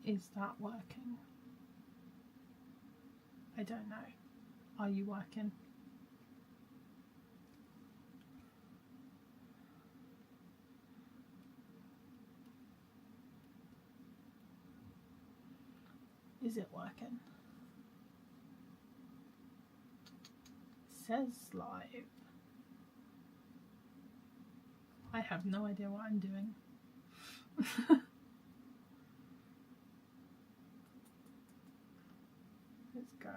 Is that working? I don't know. Are you working? Is it working? It says live. I have no idea what I'm doing. Let's go.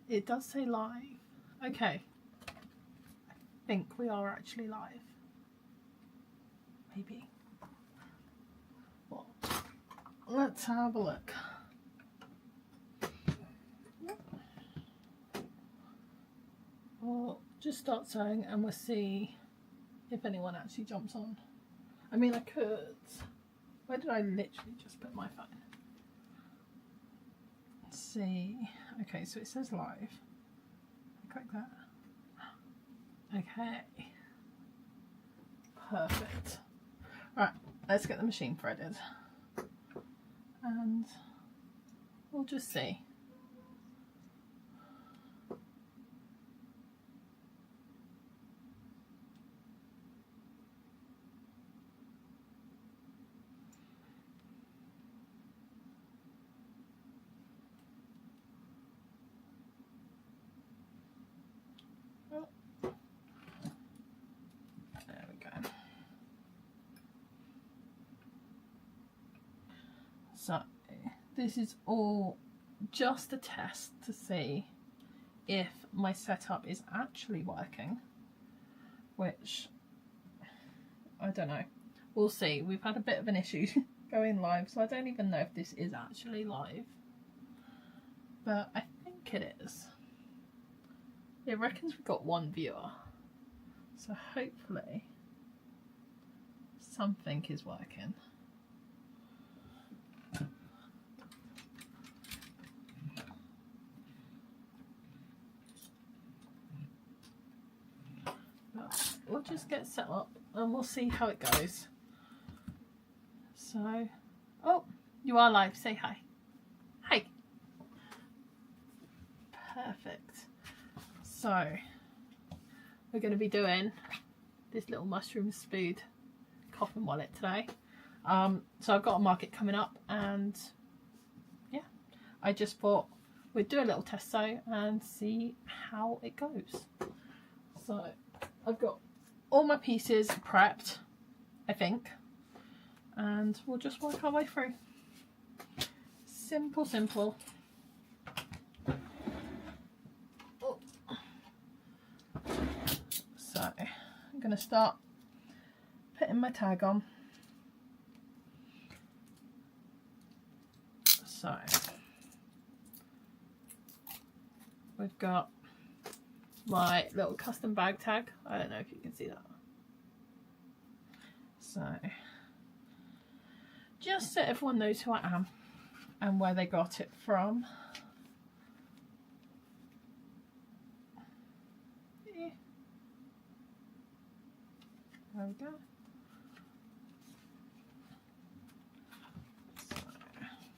It does say live. Okay. I think we are actually live. Maybe. Well, let's have a look. We'll just start sewing and we'll see if anyone actually jumps on. I mean, I could. Where did I literally just put my phone? Let's see. Okay, so it says live. Click that. Okay. Perfect. Right, let's get the machine threaded. And we'll just see. There we go. So this is all just a test to see if my setup is actually working, which I don't know. We'll see. We've had a bit of an issue going live, so I don't even know if this is actually live, but I think it is. It reckons we've got one viewer, so hopefully something is working. But we'll just get set up and we'll see how it goes. So, oh, you are live. Say hi. Hi. Perfect. So, we're going to be doing this little mushroom Spood Coffin wallet today. So I've got a market coming up, and yeah, I just thought we'd do a little test sew and see how it goes. So I've got all my pieces prepped, I think, and we'll just work our way through. Simple, simple. So I'm going to start putting my tag on. So we've got my little custom bag tag. I don't know if you can see that. So just so everyone knows who I am and where they got it from. There we go. So,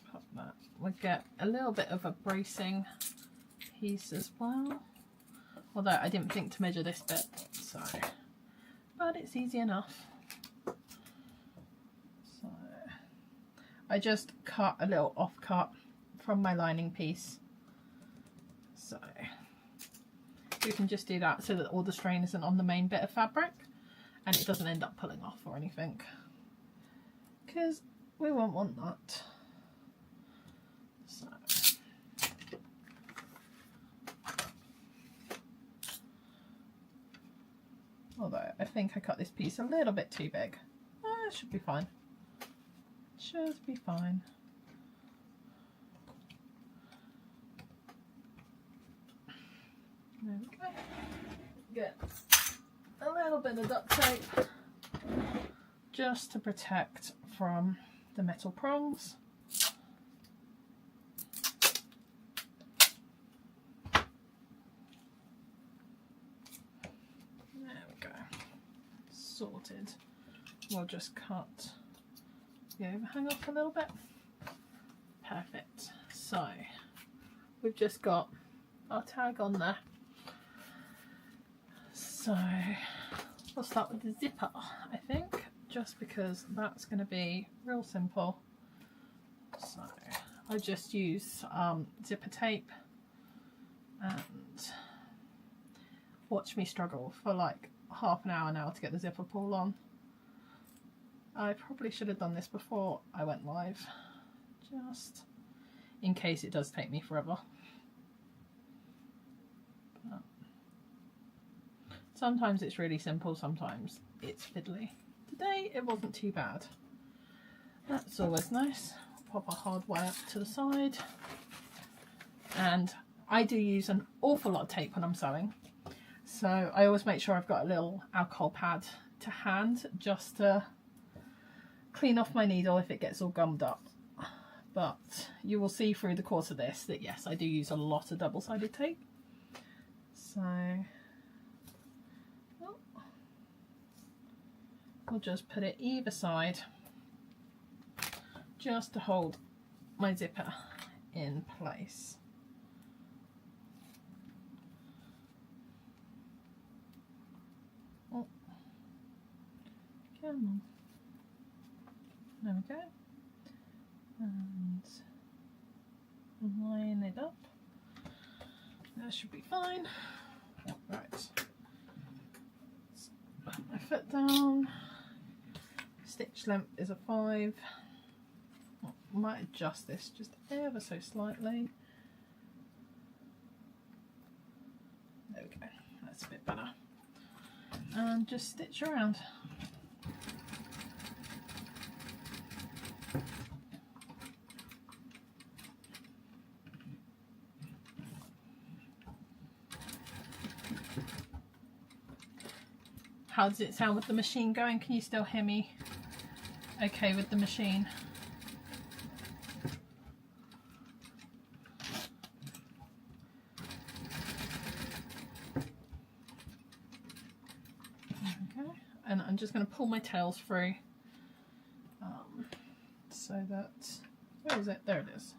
pop that. We get a little bit of a bracing piece as well. Although I didn't think to measure this bit, so, but it's easy enough. So I just cut a little off cut from my lining piece. So you can just do that so that all the strain isn't on the main bit of fabric. And it doesn't end up pulling off or anything, because we won't want that. So, although I think I cut this piece a little bit too big. It should be fine. Should be fine. There we go. Good. A little bit of duct tape just to protect from the metal prongs. There we go. Sorted. We'll just cut the overhang off a little bit. Perfect. So we've just got our tag on there. So we'll start with the zipper, I think, just because that's going to be real simple. So I just use zipper tape, and watch me struggle for like half an hour now to get the zipper pull on. I probably should have done this before I went live, just in case it does take me forever. But sometimes it's really simple, sometimes it's fiddly. Today it wasn't too bad. That's always nice. Pop a hard wire up to the side. And I do use an awful lot of tape when I'm sewing. So I always make sure I've got a little alcohol pad to hand just to clean off my needle if it gets all gummed up. But you will see through the course of this that yes, I do use a lot of double-sided tape. So we'll just put it either side just to hold my zipper in place. Oh, come on. There we go. And line it up. That should be fine. Right. Put my foot down. Stitch length is a 5. I might adjust this just ever so slightly. There we go. That's a bit better. And just stitch around. How does it sound with the machine going? Can you still hear me okay with the machine? Okay, and I'm just going to pull my tails through so that, where is it? There it is.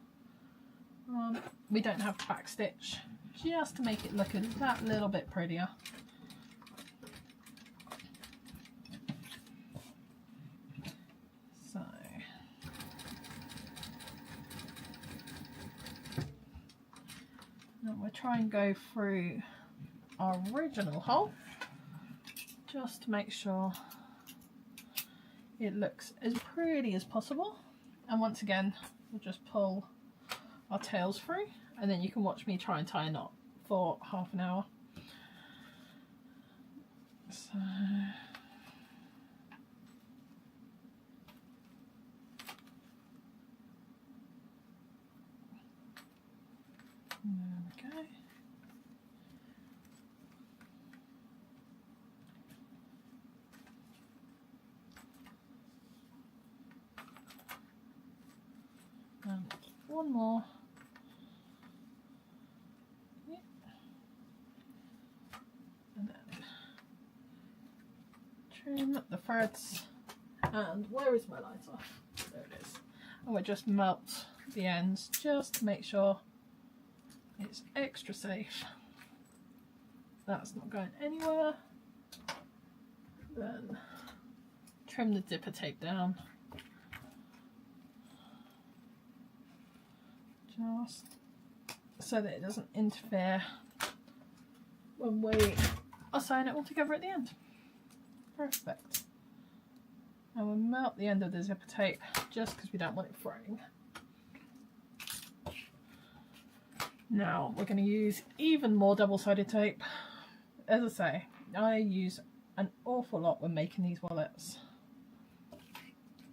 We don't have to back stitch, just to make it look that little bit prettier. So now we'll try and go through our original hole just to make sure it looks as pretty as possible. And once again, we'll just pull our tails through, and then you can watch me try and tie a knot for half an hour. So there we go. And one more. Yep. And then trim the threads. And where is my lighter? There it is. And we'll just melt the ends just to make sure it's extra safe. That's not going anywhere. Then trim the zipper tape down. Just so that it doesn't interfere when we are sewing it all together at the end. Perfect. And we'll melt the end of the zipper tape just because we don't want it fraying. Now we're going to use even more double-sided tape. As I say, I use an awful lot when making these wallets.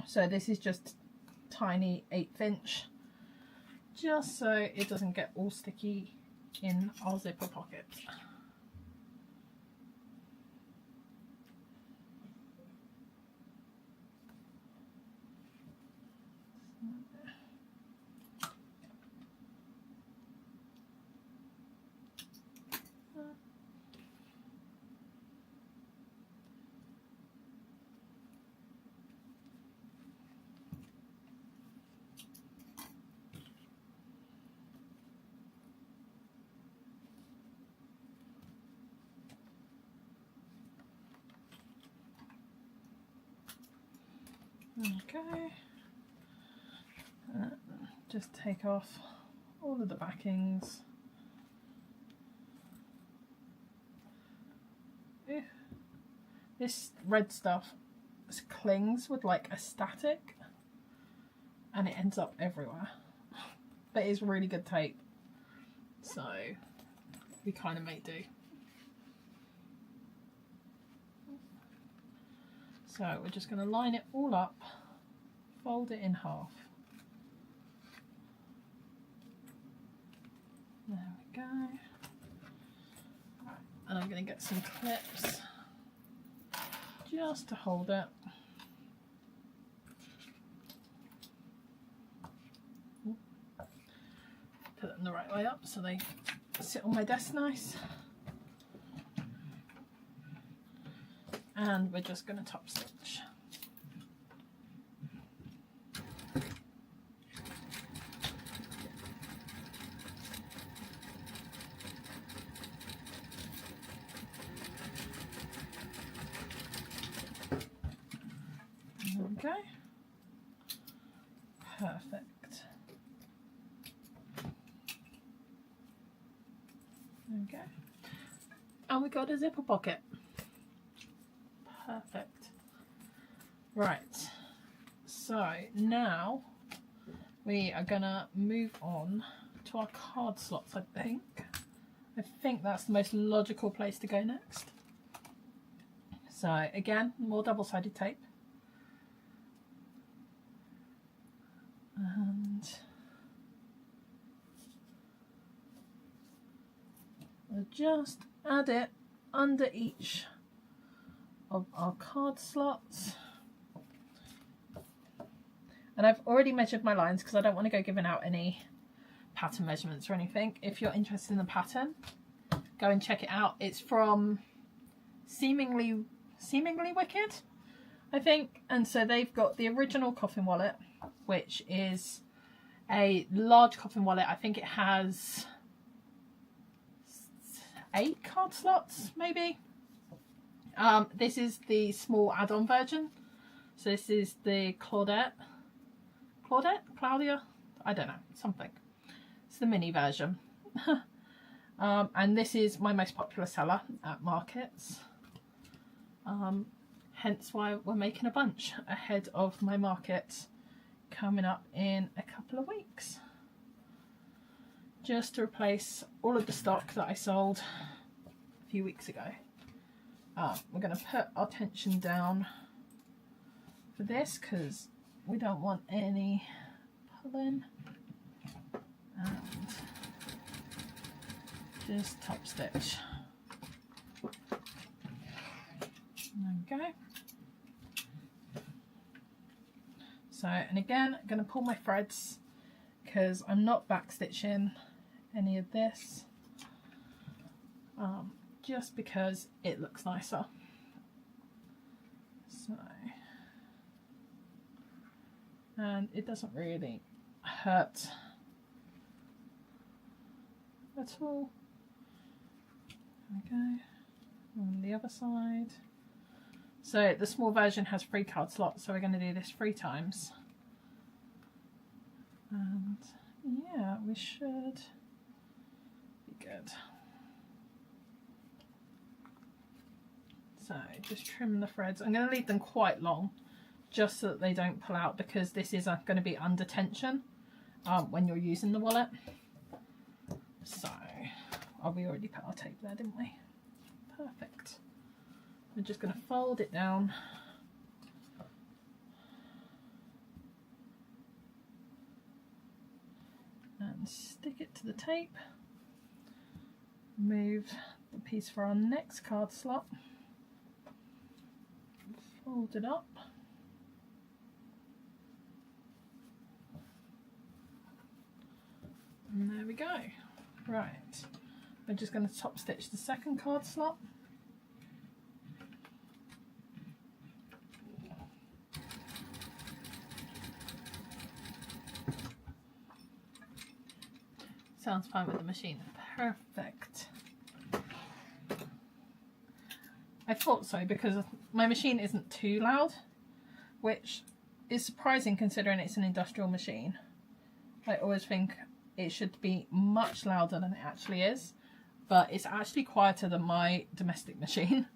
So this is just tiny 1/8 inch, just so it doesn't get all sticky in our zipper pocket. Okay. Just take off all of the backings. Ew. This red stuff clings with like a static and it ends up everywhere. But it's really good tape, so we kind of make do. So we're just going to line it all up, fold it in half. There we go. And I'm going to get some clips just to hold it. Put them the right way up so they sit on my desk nice. And we're just going to top stitch. There we go. Perfect. Okay, and we got a zipper pocket. Perfect. Right, so now we are gonna move on to our card slots. I think that's the most logical place to go next. So again, more double-sided tape, and we'll just add it under each of our card slots. And I've already measured my lines because I don't want to go giving out any pattern measurements or anything. If you're interested in the pattern, go and check it out. It's from Seemingly Wicked, I think. And so they've got the original coffin wallet, which is a large coffin wallet. I think it has 8 card slots, maybe. This is the small add-on version. So this is the Claudia? I don't know, something. It's the mini version. And this is my most popular seller at markets. Hence why we're making a bunch ahead of my market coming up in a couple of weeks. Just to replace all of the stock that I sold a few weeks ago. We're going to put our tension down for this because we don't want any pulling, and just top stitch. Okay. So, and again, I'm going to pull my threads because I'm not back stitching any of this. Just because it looks nicer. So, and it doesn't really hurt at all. Okay, on the other side. So the small version has 3 card slots, so we're going to do this 3 times. And yeah, we should be good. So just trim the threads. I'm going to leave them quite long just so that they don't pull out, because this is going to be under tension when you're using the wallet. So, we already put our tape there, didn't we? Perfect. We're just going to fold it down. And stick it to the tape. Move the piece for our next card slot. Fold it up. And there we go. Right. We're just going to top stitch the second card slot. Sounds fine with the machine. Perfect. I thought so, because my machine isn't too loud, which is surprising considering it's an industrial machine. I always think it should be much louder than it actually is, but it's actually quieter than my domestic machine.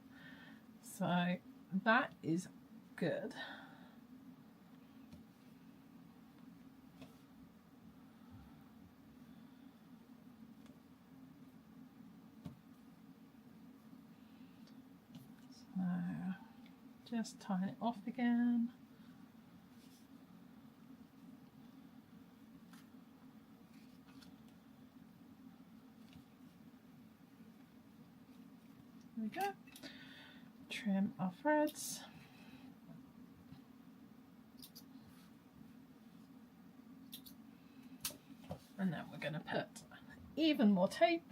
So that is good. So just tying it off again. There we go. Trim our threads. And then we're going to put even more tape.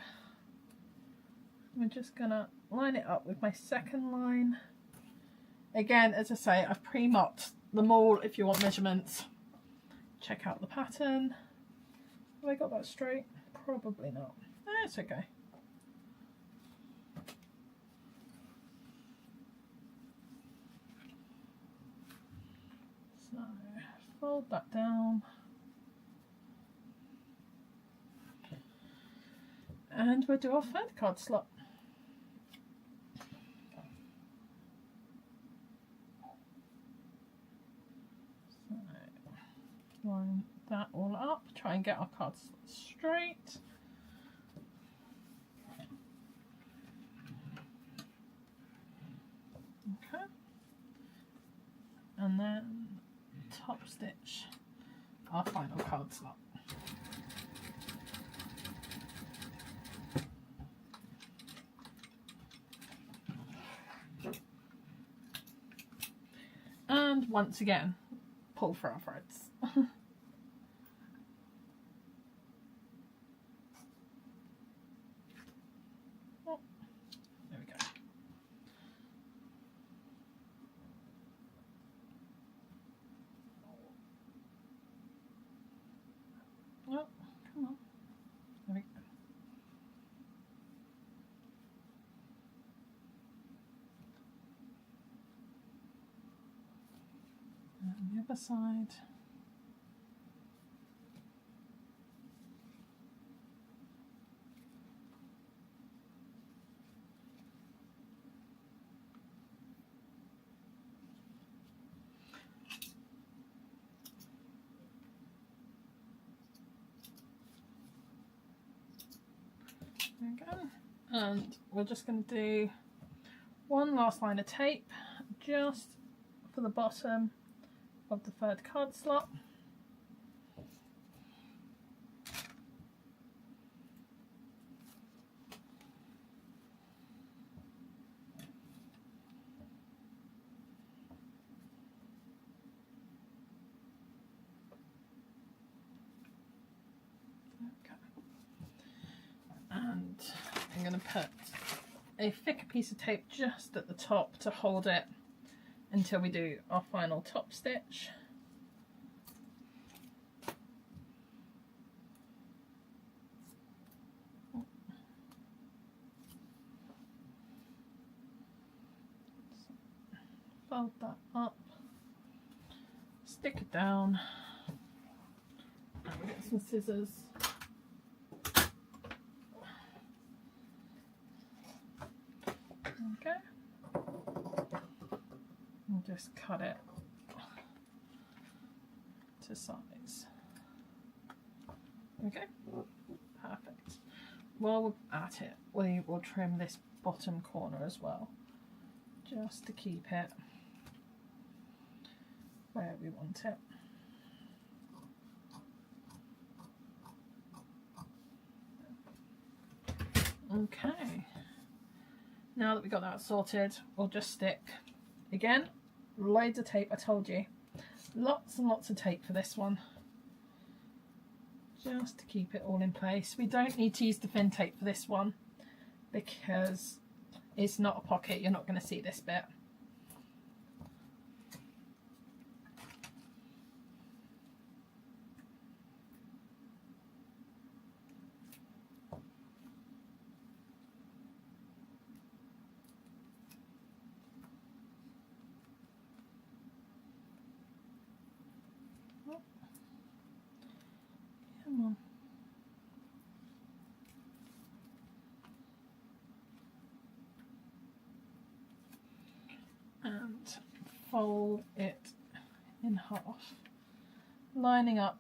We're just going to line it up with my second line. Again, as I say, I've pre-marked them all if you want measurements. Check out the pattern. Have I got that straight? Probably not. It's okay. So fold that down. And we'll do our third card slot. So line that all up, try and get our cards straight. Okay. And then top stitch our final card slot. And once again, pull for our threads. Oh, there we go. Oh, come on. There we go. And the other side. There we go. And we're just going to do one last line of tape just for the bottom of the third card slot. Okay. And I'm going to put a thicker piece of tape just at the top to hold it until we do our final top stitch. Fold that up, stick it down, and we'll get some scissors. Okay. And just cut it to size. Okay, perfect. While we're at it, we will trim this bottom corner as well, just to keep it where we want it. Okay, now that we've got that sorted, we'll just stick, again, loads of tape. I told you, lots and lots of tape for this one, just to keep it all in place. We don't need to use the thin tape for this one because it's not a pocket, you're not going to see this bit. fold it in half, lining up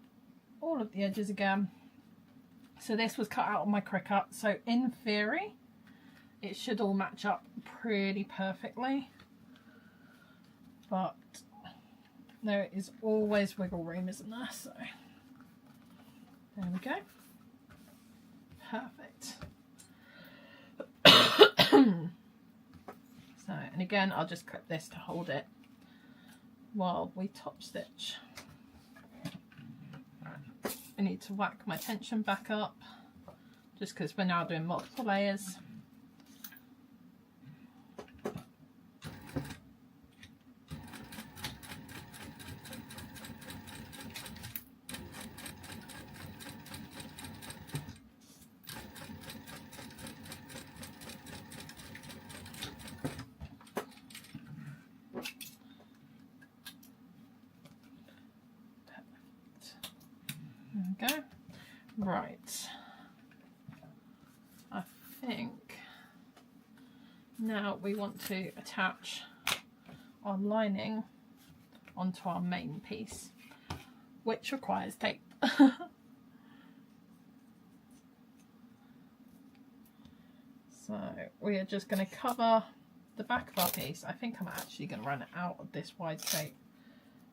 all of the edges again. So this was cut out of my Cricut, so in theory it should all match up pretty perfectly, but there is always wiggle room, isn't there? So there we go. Perfect. So, and again, I'll just clip this to hold it while we top stitch. Right. I need to whack my tension back up just because we're now doing multiple layers. There we go. Right. I think now we want to attach our lining onto our main piece, which requires tape. So we are just going to cover the back of our piece. I think I'm actually going to run out of this wide tape,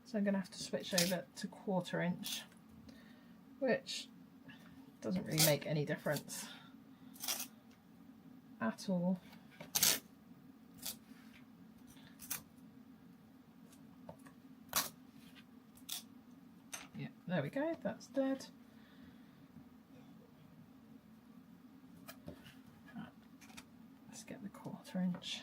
so I'm going to have to switch over to 1/4 inch, which doesn't really make any difference at all. Yeah, there we go, that's dead. Right, let's get the 1/4 inch.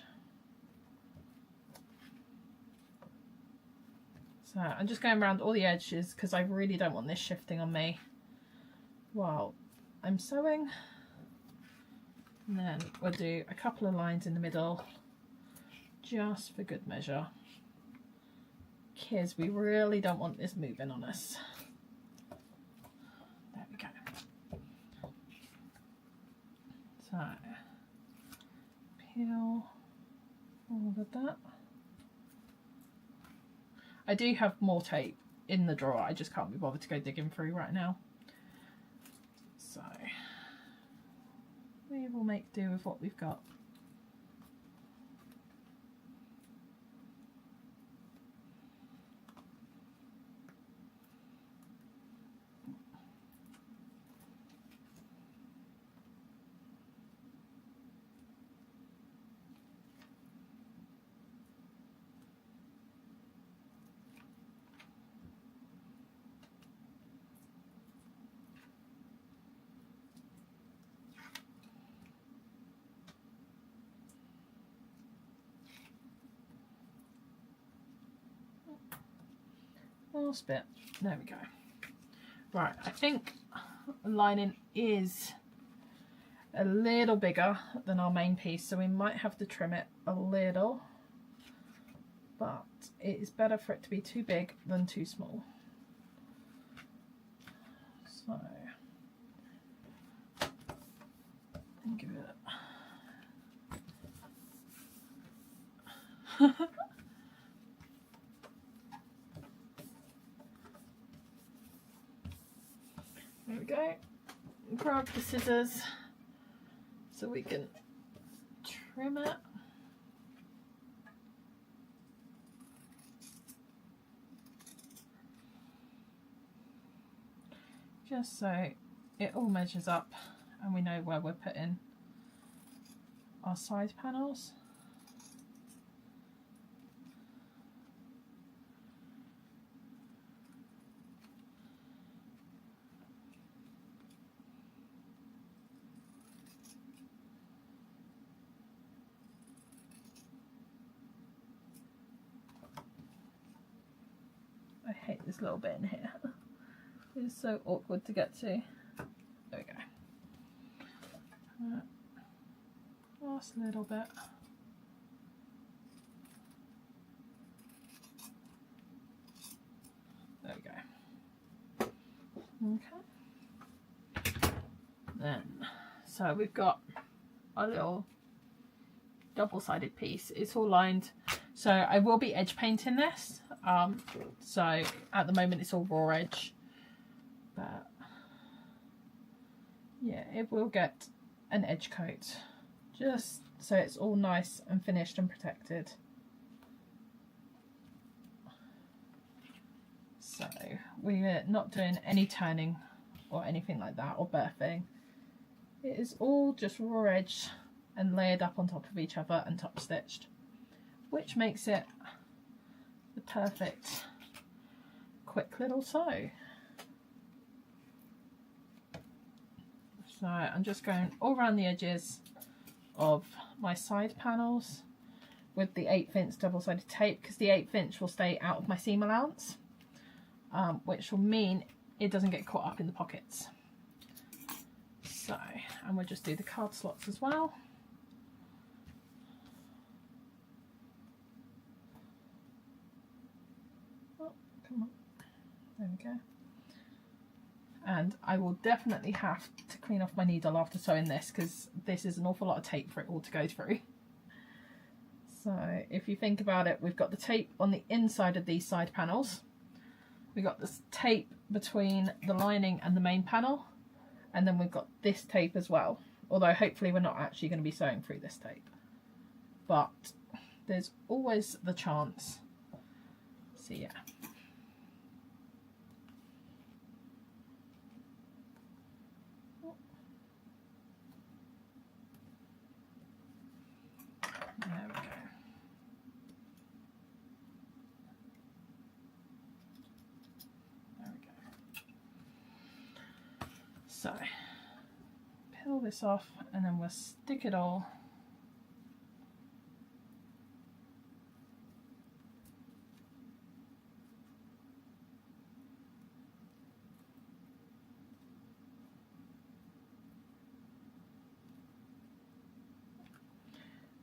So I'm just going around all the edges because I really don't want this shifting on me while I'm sewing. And then we'll do a couple of lines in the middle just for good measure, because we really don't want this moving on us. There we go. So peel all of that. I do have more tape in the drawer, I just can't be bothered to go digging through right now. So we will make do with what we've got. Last bit, there we go. Right, I think the lining is a little bigger than our main piece, so we might have to trim it a little, but it is better for it to be too big than too small. So give it there we go. Grab the scissors so we can trim it. Just so it all measures up and we know where we're putting our side panels. I hate this little bit in here. It's so awkward to get to. There we go. Last little bit. There we go. Okay. Then, so we've got our little double-sided piece. It's all lined. So I will be edge painting this. So at the moment it's all raw edge, but yeah, it will get an edge coat just so it's all nice and finished and protected. So we're not doing any turning or anything like that, or birthing. It is all just raw edge and layered up on top of each other and top stitched, which makes it the perfect quick little sew. So I'm just going all around the edges of my side panels with the 1/8 inch double-sided tape, because the 1/8 inch will stay out of my seam allowance, which will mean it doesn't get caught up in the pockets. So, and we'll just do the card slots as well. Oh, come on. There we go. And I will definitely have to clean off my needle after sewing this, because this is an awful lot of tape for it all to go through. So if you think about it, we've got the tape on the inside of these side panels. We've got this tape between the lining and the main panel. And then we've got this tape as well. Although hopefully we're not actually going to be sewing through this tape. But there's always the chance. So yeah. There we go. There we go. So, peel this off and then we'll stick it all .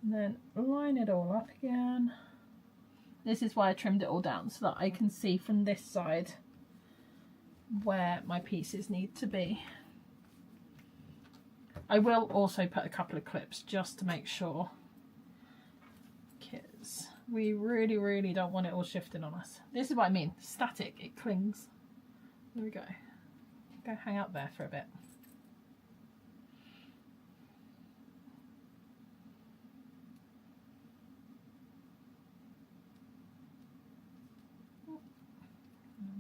And then line it all up again. This is why I trimmed it all down, so that I can see from this side where my pieces need to be. I will also put a couple of clips just to make sure, because we really don't want it all shifting on us. This is what I mean, static, it clings. There we go. Go hang out there for a bit.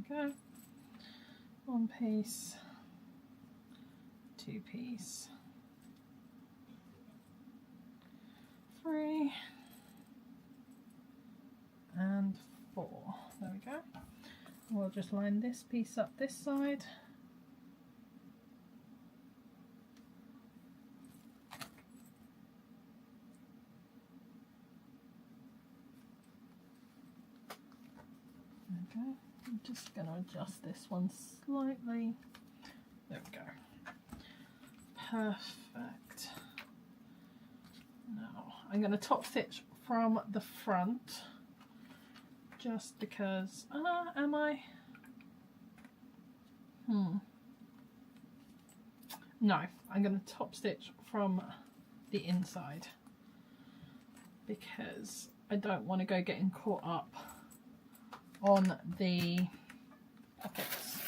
There we go. One piece, two piece, 3 and 4. There we go. We'll just line this piece up this side. Okay. I'm just going to adjust this one slightly. There we go. Perfect. Now I'm going to top stitch from the front, just because. Am I? No, I'm going to top stitch from the inside, because I don't want to go getting caught up on the pockets.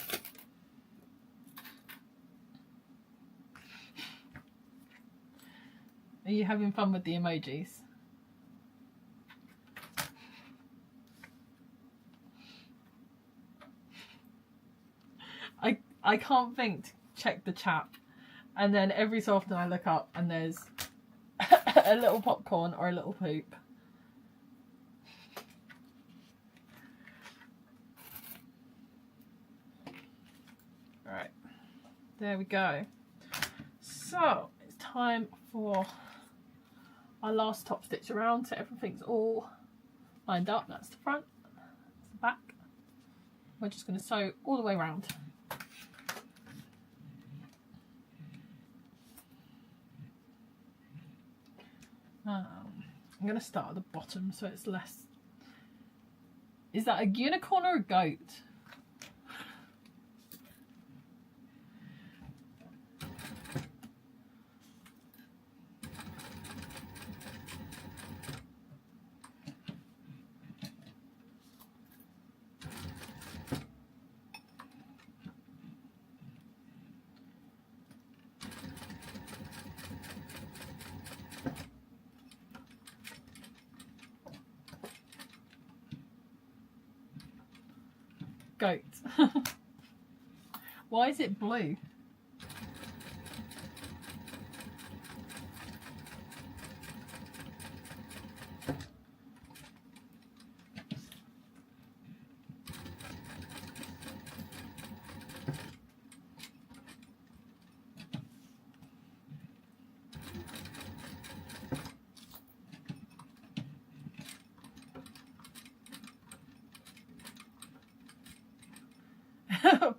Are you having fun with the emojis? I can't think to check the chat, and then every so often I look up and there's a little popcorn or a little poop. Alright, there we go. So it's time for our last top stitch around, so everything's all lined up. That's the front, that's the back. We're just going to sew all the way around. I'm going to start at the bottom so it's less. Is that a unicorn or a goat? Goat. Why is it blue?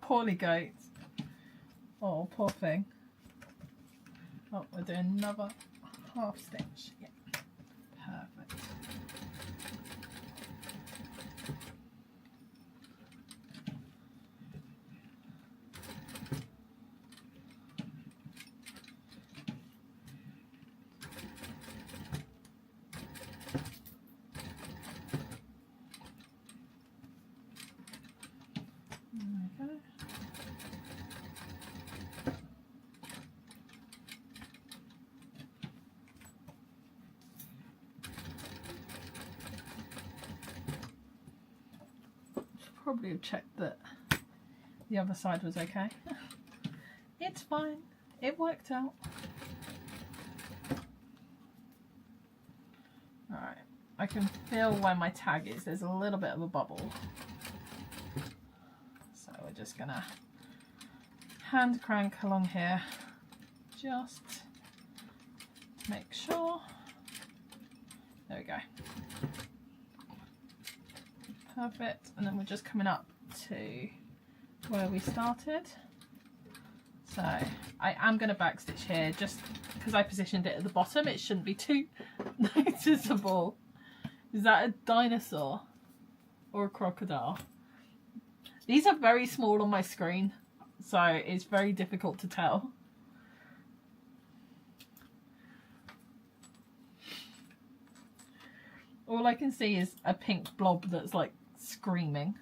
Poorly goat. Oh, poor thing. Oh, we're doing another half stitch. Yeah, perfect. Probably have checked that the other side was okay. It's fine, it worked out. Alright, I can feel where my tag is, there's a little bit of a bubble. So we're just gonna hand crank along here, just to make sure. There we go. Perfect, and then we're just coming up to where we started. So I am going to backstitch here just because I positioned it at the bottom. It shouldn't be too noticeable. Is that a dinosaur or a crocodile? These are very small on my screen, so it's very difficult to tell. All I can see is a pink blob that's like screaming.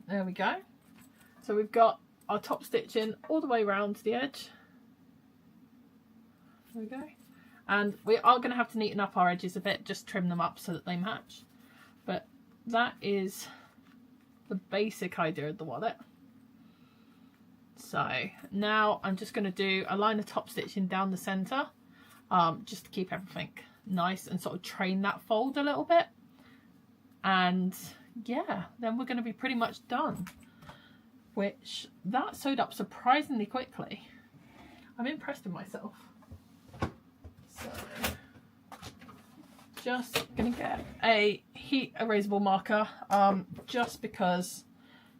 There we go. So we've got our top stitching all the way around the edge. There we go. And we are going to have to neaten up our edges a bit, just trim them up so that they match. But that is the basic idea of the wallet. So now I'm just going to do a line of top stitching down the centre, just to keep everything nice and sort of train that fold a little bit. And yeah, then we're going to be pretty much done. Which, that sewed up surprisingly quickly. I'm impressed with myself. So, just going to get a heat erasable marker, just because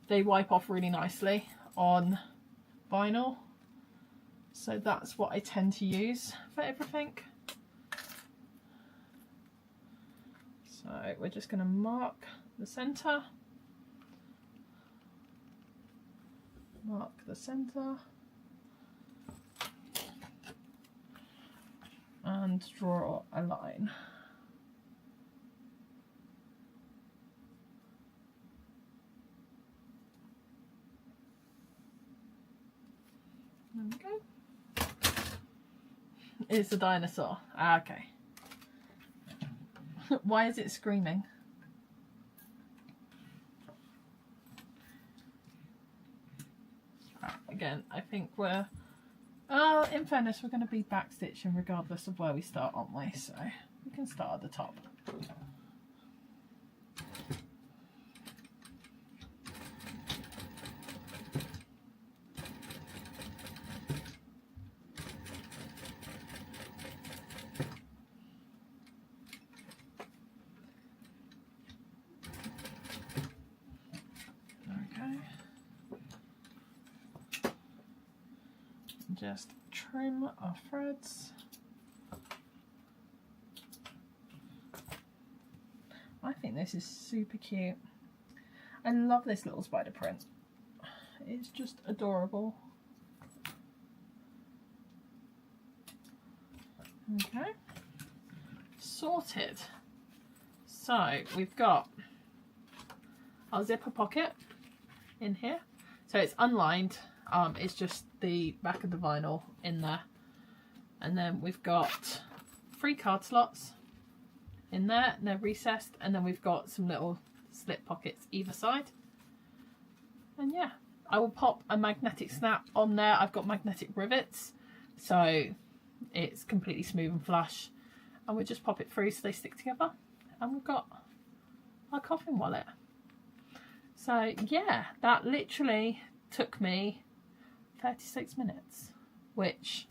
they wipe off really nicely on vinyl. So that's what I tend to use for everything. So we're just going to mark the centre. Mark the centre. And draw a line. There we go. It's a dinosaur. Ah, okay. Why is it screaming? Again, I think we're, in fairness, we're going to be backstitching regardless of where we start, aren't we? So we can start at the top. Just trim our threads. I think this is super cute. I love this little spider print. It's just adorable. Okay, sorted. So we've got our zipper pocket in here. So it's unlined. It's just the back of the vinyl in there, and then we've got 3 card slots in there, and they're recessed, and then we've got some little slip pockets either side. And yeah, I will pop a magnetic snap on there. I've got magnetic rivets, so it's completely smooth and flush. And we'll just pop it through so they stick together. And we've got our coffin wallet. So yeah, that literally took me 36 minutes, which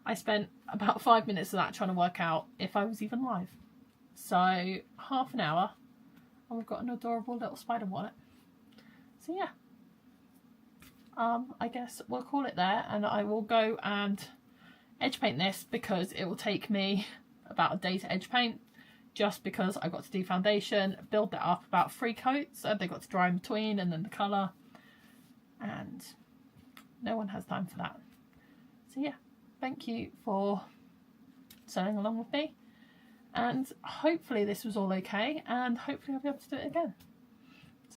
I spent about 5 minutes of that trying to work out if I was even live. So half an hour, and we've got an adorable little spider wallet. So yeah, I guess we'll call it there, and I will go and edge paint this because it will take me about a day to edge paint, just because I got to do foundation, build that up about 3 coats, and they got to dry in between, and then the colour, and no one has time for that. So yeah, thank you for sewing along with me, and hopefully this was all okay, and hopefully I'll be able to do it again.